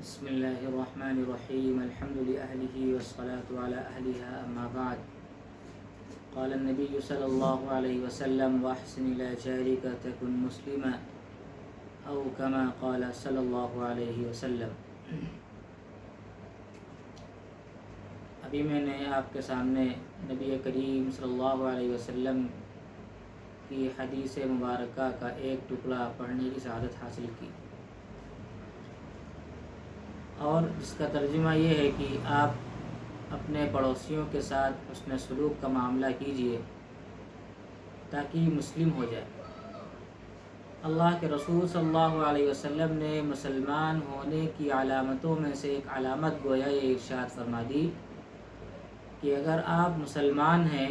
بسم الله الرحمن الرحيم الحمد لأهله والصلاة على أهلها أما بعد قال النبي صلى الله عليه وسلم وأحسن إلى جارك تكن مسلما أو كما قال صلى الله عليه وسلم۔ ابھی میں نے آپ کے سامنے نبی کریم صلی اللہ علیہ وسلم کی حدیث مبارکہ کا ایک ٹکڑا پڑھنے کی سعادت حاصل کی، اور اس کا ترجمہ یہ ہے کہ آپ اپنے پڑوسیوں کے ساتھ حسن سلوک کا معاملہ کیجئے تاکہ مسلم ہو جائے۔ اللہ کے رسول صلی اللہ علیہ وسلم نے مسلمان ہونے کی علامتوں میں سے ایک علامت گویا یہ ارشاد فرما دی کہ اگر آپ مسلمان ہیں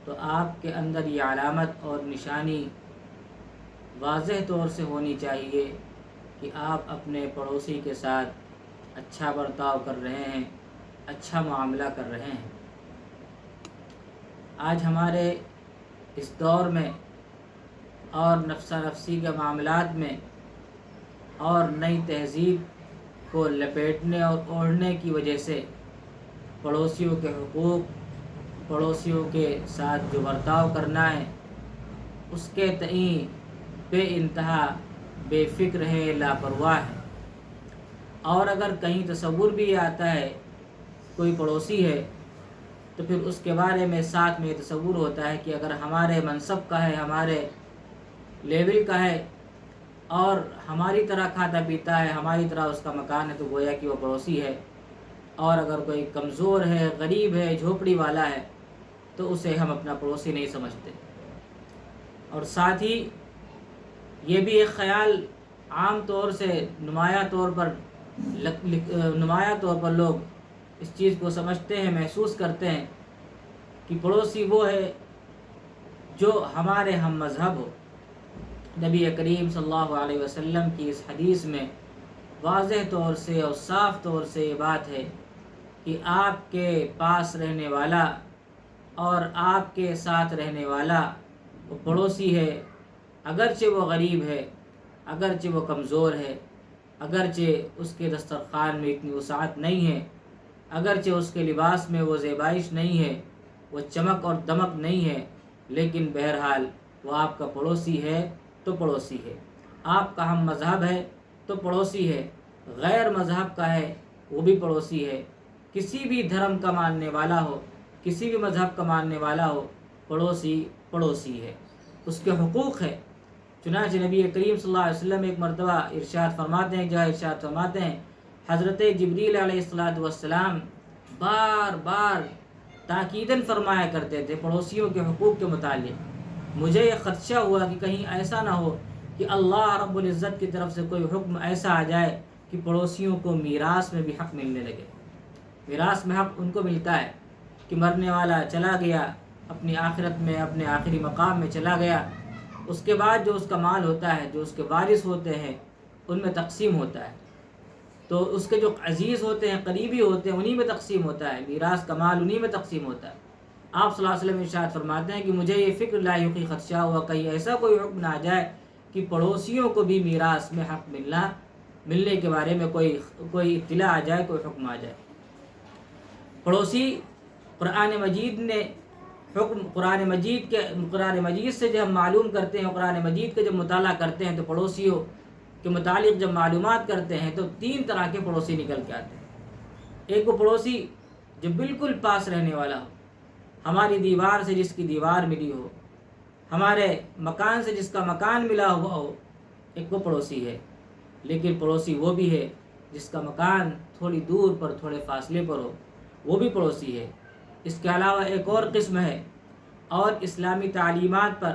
تو آپ کے اندر یہ علامت اور نشانی واضح طور سے ہونی چاہیے کہ آپ اپنے پڑوسی کے ساتھ اچھا برتاؤ کر رہے ہیں، اچھا معاملہ کر رہے ہیں۔ آج ہمارے اس دور میں اور نفسا نفسی کے معاملات میں اور نئی تہذیب کو لپیٹنے اور اوڑھنے کی وجہ سے پڑوسیوں کے حقوق، پڑوسیوں کے ساتھ جو برتاؤ کرنا ہے اس کے تئیں بے انتہا بے فکر ہے، لاپرواہ ہے۔ اور اگر کہیں تصور بھی آتا ہے کوئی پڑوسی ہے تو پھر اس کے بارے میں ساتھ میں تصور ہوتا ہے کہ اگر ہمارے منصب کا ہے، ہمارے لیول کا ہے اور ہماری طرح کھاتا پیتا ہے، ہماری طرح اس کا مکان ہے تو گویا کہ وہ پڑوسی ہے، اور اگر کوئی کمزور ہے، غریب ہے، جھوپڑی والا ہے تو اسے ہم اپنا پڑوسی نہیں سمجھتے۔ اور ساتھ ہی یہ بھی ایک خیال عام طور سے نمایاں طور پر لوگ اس چیز کو سمجھتے ہیں، محسوس کرتے ہیں کہ پڑوسی وہ ہے جو ہمارے ہم مذہب ہو۔ نبی کریم صلی اللہ علیہ وسلم کی اس حدیث میں واضح طور سے اور صاف طور سے یہ بات ہے کہ آپ کے پاس رہنے والا اور آپ کے ساتھ رہنے والا وہ پڑوسی ہے، اگرچہ وہ غریب ہے، اگرچہ وہ کمزور ہے، اگرچہ اس کے دسترخوان میں اتنی وسعت نہیں ہے، اگرچہ اس کے لباس میں وہ زیبائش نہیں ہے، وہ چمک اور دمک نہیں ہے، لیکن بہرحال وہ آپ کا پڑوسی ہے تو پڑوسی ہے۔ آپ کا ہم مذہب ہے تو پڑوسی ہے، غیر مذہب کا ہے وہ بھی پڑوسی ہے۔ کسی بھی دھرم کا ماننے والا ہو، کسی بھی مذہب کا ماننے والا ہو، پڑوسی پڑوسی ہے، اس کے حقوق ہے۔ چنانچہ نبی کریم صلی اللہ علیہ وسلم ایک مرتبہ ارشاد فرماتے ہیں، جہاں ارشاد فرماتے ہیں حضرت جبریل علیہ السلام بار بار تاکیداً فرمایا کرتے تھے پڑوسیوں کے حقوق کے متعلق۔ مجھے یہ خدشہ ہوا کہ کہیں ایسا نہ ہو کہ اللہ رب العزت کی طرف سے کوئی حکم ایسا آ جائے کہ پڑوسیوں کو میراث میں بھی حق ملنے لگے۔ میراث میں حق ان کو ملتا ہے کہ مرنے والا چلا گیا، اپنی آخرت میں اپنے آخری مقام میں چلا گیا، اس کے بعد جو اس کا مال ہوتا ہے، جو اس کے وارث ہوتے ہیں ان میں تقسیم ہوتا ہے، تو اس کے جو عزیز ہوتے ہیں، قریبی ہوتے ہیں، انہی میں تقسیم ہوتا ہے، میراث کا مال انہی میں تقسیم ہوتا ہے۔ آپ صلی اللہ علیہ وسلم ارشاد فرماتے ہیں کہ مجھے یہ فکر لاحقی خدشہ ہوا کہیں ایسا کوئی حکم نہ آ جائے کہ پڑوسیوں کو بھی میراث میں حق ملنے کے بارے میں کوئی اطلاع آ جائے، کوئی حکم آ جائے۔ پڑوسی قرآن مجید نے حکم، قرآن مجید سے جب ہم معلوم کرتے ہیں، قرآن مجید کا جب مطالعہ کرتے ہیں تو پڑوسیوں کے متعلق جب معلومات کرتے ہیں تو 3 طرح کے پڑوسی نکل کے آتے ہیں۔ ایک وہ پڑوسی جو بالکل پاس رہنے والا ہو، ہماری دیوار سے جس کی دیوار ملی ہو، ہمارے مکان سے جس کا مکان ملا ہوا ہو، ایک وہ پڑوسی ہے۔ لیکن پڑوسی وہ بھی ہے جس کا مکان تھوڑی دور پر، تھوڑے فاصلے پر ہو، وہ بھی پڑوسی ہے۔ اس کے علاوہ ایک اور قسم ہے، اور اسلامی تعلیمات پر،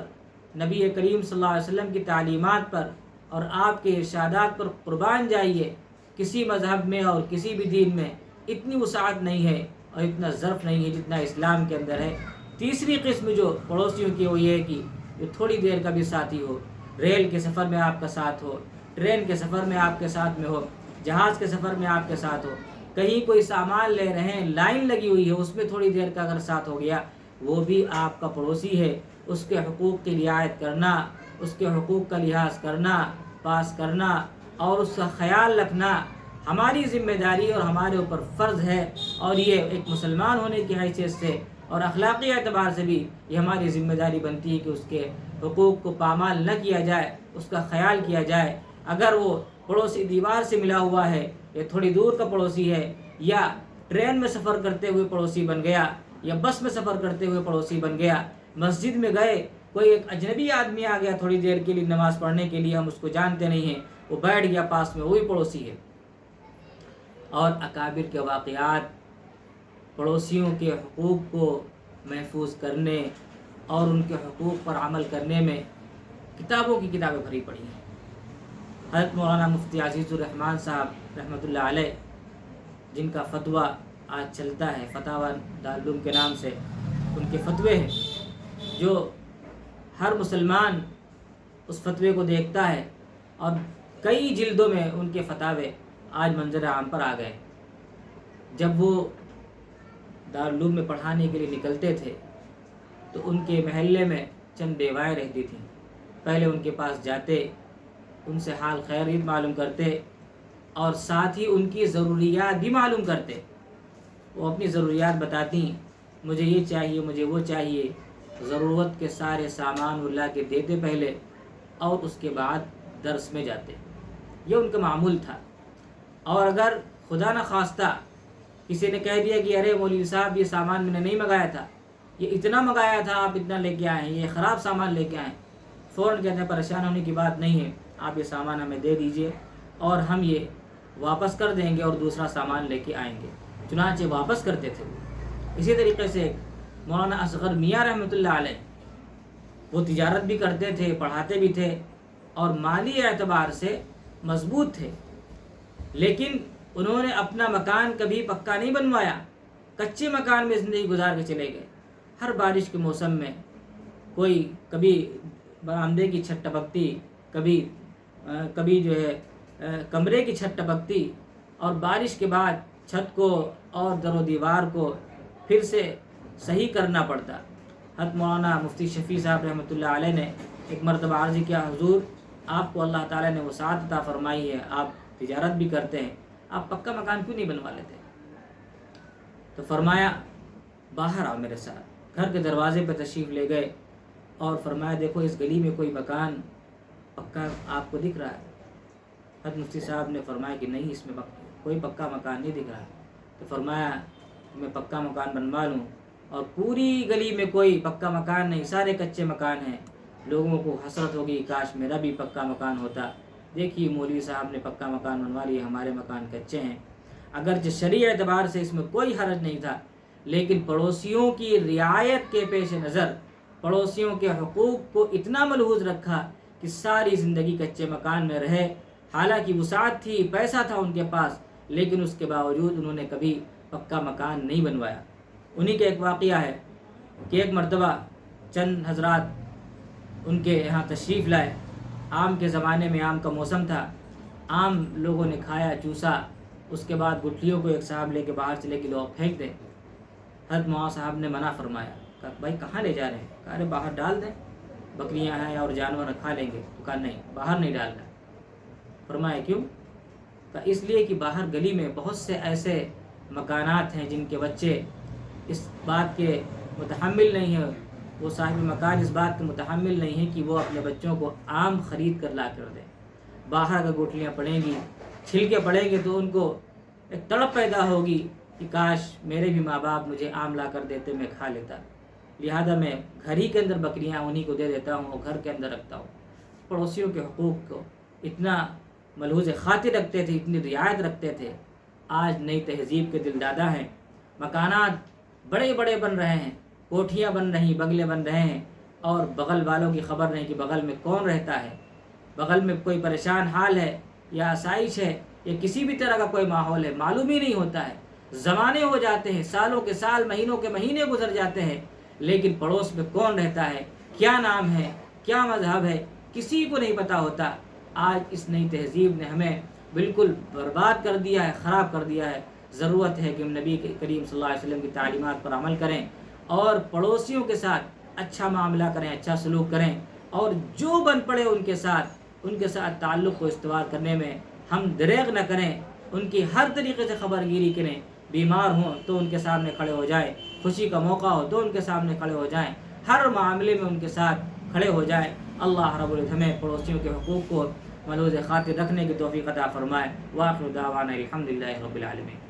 نبی کریم صلی اللہ علیہ وسلم کی تعلیمات پر اور آپ کے ارشادات پر قربان جائیے، کسی مذہب میں اور کسی بھی دین میں اتنی وسعت نہیں ہے اور اتنا ظرف نہیں ہے جتنا اسلام کے اندر ہے۔ تیسری قسم جو پڑوسیوں کی وہ یہ ہے کہ جو تھوڑی دیر کا بھی ساتھی ہو، ریل کے سفر میں آپ کا ساتھ ہو، ٹرین کے سفر میں آپ کے ساتھ میں ہو، جہاز کے سفر میں آپ کے ساتھ ہو، کہیں کوئی سامان لے رہے ہیں، لائن لگی ہوئی ہے، اس میں تھوڑی دیر کا اگر ساتھ ہو گیا، وہ بھی آپ کا پڑوسی ہے۔ اس کے حقوق کی رعایت کرنا، اس کے حقوق کا لحاظ کرنا، پاس کرنا اور اس کا خیال رکھنا ہماری ذمہ داری اور ہمارے اوپر فرض ہے، اور یہ ایک مسلمان ہونے کی حیثیت سے اور اخلاقی اعتبار سے بھی یہ ہماری ذمہ داری بنتی ہے کہ اس کے حقوق کو پامال نہ کیا جائے، اس کا خیال کیا جائے۔ اگر وہ پڑوسی دیوار سے ملا ہوا ہے، یا تھوڑی دور کا پڑوسی ہے، یا ٹرین میں سفر کرتے ہوئے پڑوسی بن گیا، یا بس میں سفر کرتے ہوئے پڑوسی بن گیا، مسجد میں گئے کوئی ایک اجنبی آدمی آ گیا تھوڑی دیر کے لیے نماز پڑھنے کے لیے، ہم اس کو جانتے نہیں ہیں، وہ بیٹھ گیا پاس میں، وہی پڑوسی ہے۔ اور اکابر کے واقعات پڑوسیوں کے حقوق کو محفوظ کرنے اور ان کے حقوق پر عمل کرنے میں کتابوں کی کتابیں بھری پڑی ہیں۔ حضرت مولانا مفتی عزیز الرحمان صاحب رحمۃ اللہ علیہ، جن کا فتویٰ آج چلتا ہے فتاوی دارالعلوم کے نام سے، ان کے فتوے ہیں جو ہر مسلمان اس فتوے کو دیکھتا ہے، اور کئی جلدوں میں ان کے فتاوے آج منظر عام پر آ گئے۔ جب وہ دارالعلوم میں پڑھانے کے لیے نکلتے تھے تو ان کے محلے میں چند بیوائیں رہتی تھیں، پہلے ان کے پاس جاتے، ان سے حال خیریت معلوم کرتے، اور ساتھ ہی ان کی ضروریات بھی معلوم کرتے۔ وہ اپنی ضروریات بتاتی، مجھے یہ چاہیے، مجھے وہ چاہیے، ضرورت کے سارے سامان اللہ کے دیتے پہلے، اور اس کے بعد درس میں جاتے۔ یہ ان کا معمول تھا۔ اور اگر خدا نہ خواستہ کسی نے کہہ دیا کہ ارے مولوی صاحب یہ سامان میں نے نہیں منگایا تھا، یہ اتنا منگایا تھا، آپ اتنا لے کے آئے ہیں، یہ خراب سامان لے کے آئے ہیں، فوراً کہتے ہیں پریشان ہونے کی بات نہیں ہے، آپ یہ سامان ہمیں دے دیجئے اور ہم یہ واپس کر دیں گے اور دوسرا سامان لے کے آئیں گے۔ چنانچہ واپس کرتے تھے۔ اسی طریقے سے مولانا اصغر میاں رحمۃ اللہ علیہ، وہ تجارت بھی کرتے تھے، پڑھاتے بھی تھے، اور مالی اعتبار سے مضبوط تھے، لیکن انہوں نے اپنا مکان کبھی پکا نہیں بنوایا، کچے مکان میں زندگی گزار کے چلے گئے۔ ہر بارش کے موسم میں کوئی کبھی برآمدے کی چھت ٹپکتی، کبھی جو ہے کمرے کی چھت ٹپکتی، اور بارش کے بعد چھت کو اور در و دیوار کو پھر سے صحیح کرنا پڑتا۔ حضرت مولانا مفتی شفیع صاحب رحمۃ اللہ علیہ نے ایک مرتبہ عرض کیا، حضور آپ کو اللہ تعالیٰ نے وسعت عطا فرمائی ہے، آپ تجارت بھی کرتے ہیں، آپ پکا مکان کیوں نہیں بنوا لیتے؟ تو فرمایا باہر آؤ میرے ساتھ۔ گھر کے دروازے پہ تشریف لے گئے اور فرمایا دیکھو اس گلی میں کوئی مکان پکا آپ کو دکھ رہا ہے؟ حضرت مفتی صاحب نے فرمایا کہ نہیں، اس میں کوئی پکا مکان نہیں دکھ رہا۔ تو فرمایا میں پکا مکان بنوا لوں، اور پوری گلی میں کوئی پکا مکان نہیں، سارے کچے مکان ہیں۔ لوگوں کو حسرت ہوگی کاش میرا بھی پکا مکان ہوتا، دیکھیے مولوی صاحب نے پکا مکان بنوا لیا، ہمارے مکان کچے ہیں۔ اگرچہ شرعی اعتبار سے اس میں کوئی حرج نہیں تھا، لیکن پڑوسیوں کی رعایت کے پیش نظر پڑوسیوں کے حقوق کو اتنا ملحوظ رکھا کہ ساری زندگی کچے مکان میں رہے۔ حالانکہ وسعت تھی، پیسہ تھا ان کے پاس، لیکن اس کے باوجود انہوں نے کبھی پکا مکان نہیں بنوایا۔ انہی کا ایک واقعہ ہے کہ ایک مرتبہ چند حضرات ان کے یہاں تشریف لائے۔ آم کے زمانے میں آم کا موسم تھا، آم لوگوں نے کھایا، چوسا، اس کے بعد گٹھلیوں کو ایک صاحب لے کے باہر چلے کہ لوگ پھینک دیں۔ حضرت مولانا صاحب نے منع فرمایا، کہا بھائی کہاں لے جا رہے ہیں؟ کہا ارے باہر ڈال دیں، بکریاں ہیں اور جانور کھا لیں گے۔ کہا نہیں، باہر نہیں ڈالنا۔ فرمایا کیوں؟ کہا اس لیے کہ باہر گلی میں بہت سے ایسے مکانات ہیں جن کے بچے اس بات کے متحمل نہیں ہیں، وہ صاحب مکان اس بات کے متحمل نہیں ہیں کہ وہ اپنے بچوں کو آم خرید کر لا کر دیں۔ باہر اگر گٹھلیاں پڑیں گی، چھلکے پڑیں گے تو ان کو ایک تڑپ پیدا ہوگی کہ کاش میرے بھی ماں باپ مجھے آم لا کر دیتے، میں کھا لیتا، لہذا میں گھر ہی کے اندر بکریاں انہی کو دے دیتا ہوں اور گھر کے اندر رکھتا ہوں۔ پڑوسیوں کے حقوق کو اتنا ملحوظ خاطر رکھتے تھے، اتنی رعایت رکھتے تھے۔ آج نئی تہذیب کے دل دادا ہیں، مکانات بڑے بڑے بن رہے ہیں، کوٹھیاں بن رہی، بنگلے بن رہے ہیں، اور بغل والوں کی خبر نہیں کہ بغل میں کون رہتا ہے، بغل میں کوئی پریشان حال ہے یا آسائش ہے یا کسی بھی طرح کا کوئی ماحول ہے، معلوم ہی نہیں ہوتا ہے۔ زمانے ہو جاتے ہیں، سالوں کے سال، مہینوں کے مہینے گزر جاتے ہیں، لیکن پڑوس میں کون رہتا ہے، کیا نام ہے، کیا مذہب ہے، کسی کو نہیں پتہ ہوتا۔ آج اس نئی تہذیب نے ہمیں بالکل برباد کر دیا ہے، خراب کر دیا ہے۔ ضرورت ہے کہ ہم نبی کریم صلی اللہ علیہ وسلم کی تعلیمات پر عمل کریں اور پڑوسیوں کے ساتھ اچھا معاملہ کریں، اچھا سلوک کریں، اور جو بن پڑے ان کے ساتھ تعلق کو استوار کرنے میں ہم دریغ نہ کریں۔ ان کی ہر طریقے سے خبر گیری کریں، بیمار ہوں تو ان کے سامنے کھڑے ہو جائیں، خوشی کا موقع ہو تو ان کے سامنے کھڑے ہو جائیں، ہر معاملے میں ان کے ساتھ کھڑے ہو جائیں۔ اللہ رب العزت ہمیں پڑوسیوں کے حقوق کو ملحوظ خاطر رکھنے کی توفیق عطا فرمائے۔ وآخر دعوانا الحمدللہ رب العالمین۔